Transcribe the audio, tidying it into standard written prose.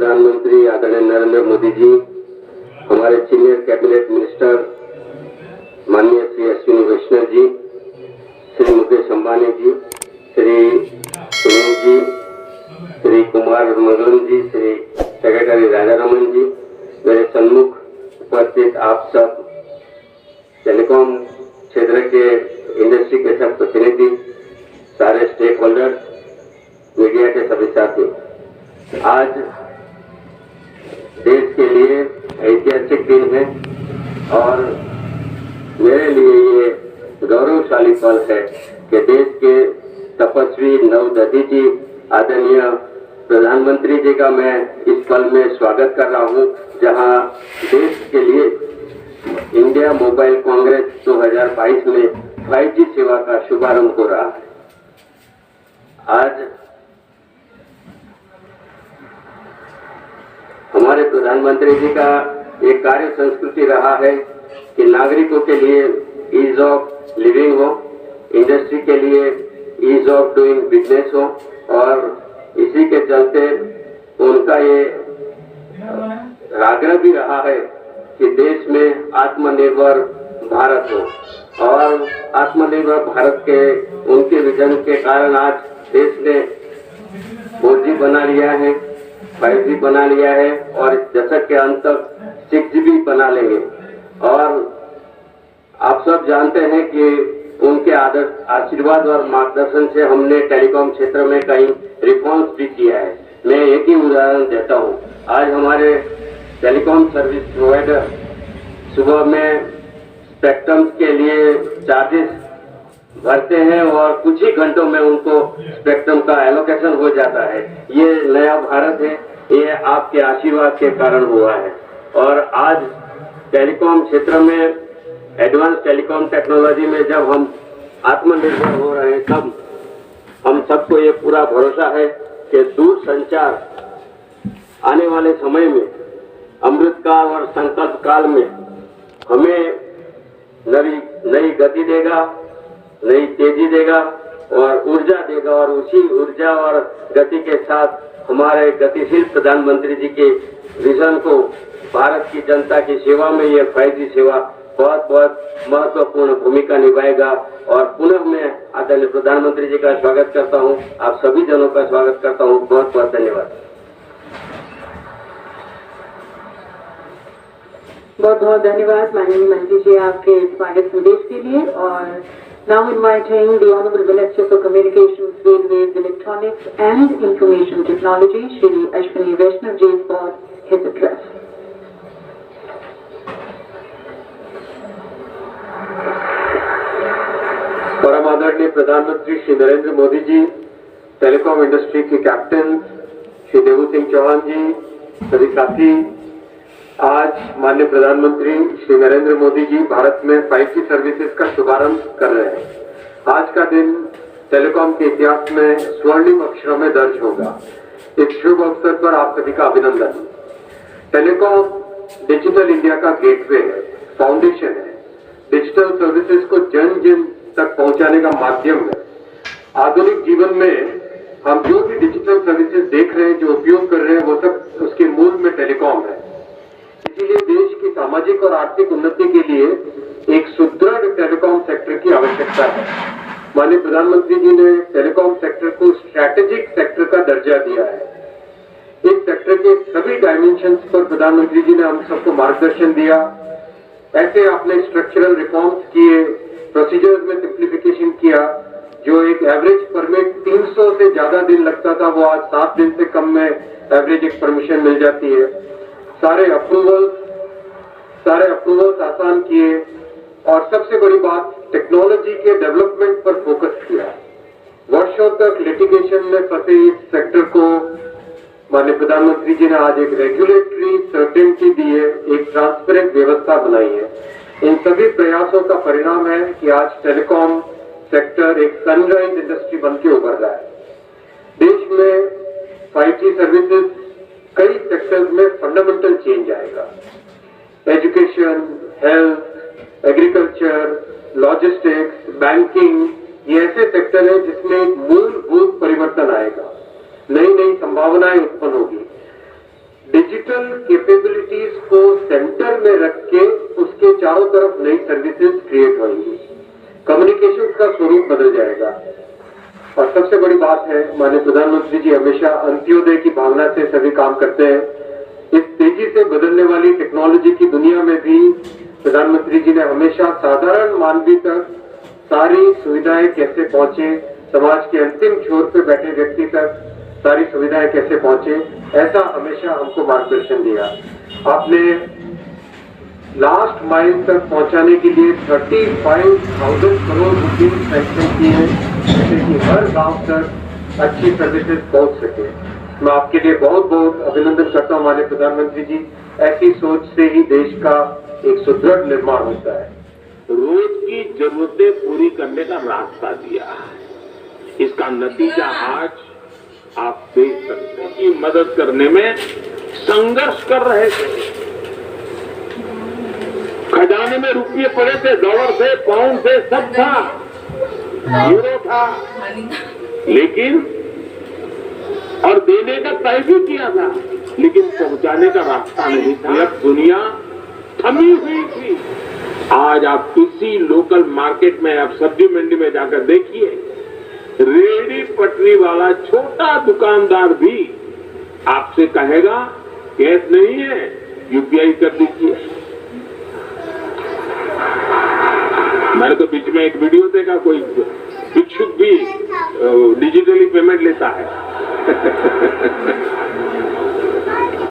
प्रधानमंत्री आदरणीय नरेंद्र मोदी जी, हमारे सीनियर कैबिनेट मिनिस्टर माननीय श्री अश्विनी वैष्णव जी, श्री मुकेश अंबानी जी, श्री सुनील जी, श्री कुमार मंगलम जी, श्री सेक्रेटरी राजारमन जी, मेरे सन्मुख उपस्थित आप सब टेलीकॉम क्षेत्र के इंडस्ट्री के सब प्रतिनिधि, सारे स्टेक होल्डर्स, मीडिया के सभी साथी, आज देश के लिए ऐतिहासिक दिन है और मेरे लिए ये गौरवशाली पल है कि देश के तपस्वी नवदधी जी, आदरणीय प्रधानमंत्री जी का मैं इस पल में स्वागत कर रहा हूँ, जहाँ देश के लिए इंडिया मोबाइल कांग्रेस 2022 में 5G सेवा का शुभारंभ हो रहा है। आज हमारे प्रधानमंत्री जी का एक कार्य संस्कृति रहा है कि नागरिकों के लिए ईज ऑफ लिविंग हो, इंडस्ट्री के लिए ईज ऑफ डूइंग बिजनेस हो, और इसी के चलते उनका ये आग्रह भी रहा है कि देश में आत्मनिर्भर भारत हो, और आत्मनिर्भर भारत के उनके विजन के कारण आज देश ने 4G बना लिया है, 5G बना लिया है और इस दशक के अंत तक 6G भी बना लेंगे। और आप सब जानते हैं कि उनके आशीर्वाद और मार्गदर्शन से हमने टेलीकॉम क्षेत्र में कई रिफॉर्म्स भी किया है। मैं एक ही उदाहरण देता हूँ। आज हमारे टेलीकॉम सर्विस प्रोवाइडर सुबह में स्पेक्ट्रम के लिए चार्जेस भरते हैं और कुछ ही घंटों में उनको स्पेक्ट्रम का एलोकेशन हो जाता है। ये नया भारत है, ये आपके आशीर्वाद के कारण हुआ है। और आज टेलीकॉम क्षेत्र में, एडवांस टेलीकॉम टेक्नोलॉजी में जब हम आत्मनिर्भर हो रहे हैं, तब हम सबको ये पूरा भरोसा है कि दूर संचार आने वाले समय में, अमृत काल और संकल्प काल में हमें नई गति देगा, नई तेजी देगा और ऊर्जा देगा। और उसी ऊर्जा और गति के साथ हमारे गतिशील प्रधानमंत्री जी के विजन को, भारत की जनता की सेवा में ये 5G सेवा बहुत बहुत महत्वपूर्ण भूमिका निभाएगा। और पुनः मैं आदरणीय प्रधानमंत्री जी का स्वागत करता हूँ, आप सभी जनों का स्वागत करता हूँ। बहुत बहुत धन्यवाद। बहुत बहुत धन्यवाद माननीय मंत्री जी आपके स्वागत संदेश के लिए। और now inviting the Honorable Minister for Communications, Railways, Electronics and Information Technology, Shri Ashwini Vaishnav ji, for his address. परम आदरणीय प्रधानमंत्री श्री नरेंद्र मोदी जी, टेलीकॉम इंडस्ट्री के कैप्टन श्री देवू सिंह चौहान जी, सभी साथी, आज माननीय प्रधानमंत्री श्री नरेंद्र मोदी जी भारत में 5G सर्विसेज का शुभारंभ कर रहे हैं। आज का दिन टेलीकॉम के इतिहास में स्वर्णिम अक्षरों में दर्ज होगा। इस शुभ अवसर पर आप सभी का अभिनंदन। टेलीकॉम डिजिटल इंडिया का गेटवे है, फाउंडेशन है, डिजिटल सर्विसेज को जन जन तक पहुंचाने का माध्यम है। आधुनिक जीवन में हम जो भी डिजिटल सर्विसेज देख रहे हैं, जो उपयोग कर रहे हैं, वो सब उसके मूल में टेलीकॉम है। इसीलिए देश की सामाजिक और आर्थिक उन्नति के लिए एक सुदृढ़ टेलीकॉम सेक्टर की आवश्यकता है। माननीय प्रधानमंत्री जी ने टेलीकॉम सेक्टर को स्ट्रैटेजिक सेक्टर का दर्जा दिया है। इस सेक्टर के सभी डायमेंशंस पर प्रधानमंत्री जी ने हम सबको मार्गदर्शन दिया। ऐसे आपने स्ट्रक्चरल रिफॉर्म्स किए, प्रोसीजर्स में सिंप्लीफिकेशन किया। जो एक एवरेज परमिट 300 से ज्यादा दिन लगता था, वो आज 7 दिन से कम में एवरेज एक परमिशन मिल जाती है। सारे अप्रूवल्स आसान किए और सबसे बड़ी बात, टेक्नोलॉजी के डेवलपमेंट पर फोकस किया। वर्षों तक लिटिगेशन में फंसे इस सेक्टर को माननीय प्रधानमंत्री जी ने आज एक रेगुलेटरी सर्टेनिटी दी है, एक ट्रांसपेरेंट व्यवस्था बनाई है। इन सभी प्रयासों का परिणाम है कि आज टेलीकॉम सेक्टर एक सनराइज इंडस्ट्री बन के उभर रहा है। देश में 5G सर्विसेज कई सेक्टर्स में फंडामेंटल चेंज आएगा। Education, health, agriculture, logistics, banking, ये ऐसे सेक्टर है जिसमें एक मूलभूत परिवर्तन आएगा, नई नई संभावनाएं उत्पन्न होगी। डिजिटल कैपेबिलिटीज को सेंटर में रख के उसके चारों तरफ नई सर्विसेज क्रिएट होंगी। कम्युनिकेशन का स्वरूप बदल जाएगा। और सबसे बड़ी बात है, माननीय प्रधानमंत्री जी हमेशा अंत्योदय की भावना से सभी काम करते हैं। इस तेजी से बदलने वाली टेक्नोलॉजी की दुनिया में भी प्रधानमंत्री जी ने हमेशा साधारण मानवीय तक सारी सुविधाएं कैसे पहुंचे, समाज के अंतिम छोर पे बैठे व्यक्ति तक सारी सुविधाएं कैसे पहुंचे, ऐसा हमेशा हमको मार्गदर्शन दिया। आपने लास्ट माइल तक पहुंचाने के लिए 35,000 करोड़ रुपए सैंक्शन किए हैं, जिससे कि हर गांव तक अच्छी सर्विसेज पहुंच सके। मैं आपके लिए बहुत बहुत अभिनंदन करता हूं माननीय प्रधानमंत्री जी। ऐसी सोच से ही देश का एक सुदृढ़ निर्माण होता है। रोज की जरूरतें पूरी करने का रास्ता दिया है। इसका नतीजा आज आप देख सकते हैं कि मदद करने में संघर्ष कर रहे थे। खजाने में रुपये पड़े थे, डॉलर थे, पाउंड थे, सब था, यूरो था, लेकिन और देने का तय भी किया था, लेकिन पहुंचाने का रास्ता नहीं था। अब दुनिया थमी हुई थी। आज आप किसी लोकल मार्केट में, आप सब्जी मंडी में जाकर देखिए, रेहड़ी पटरी वाला छोटा दुकानदार भी आपसे कहेगा कैश नहीं है, यूपीआई कर दीजिए। मैंने तो बीच में एक वीडियो देखा, कोई भिक्षुक भी डिजिटली पेमेंट लेता है।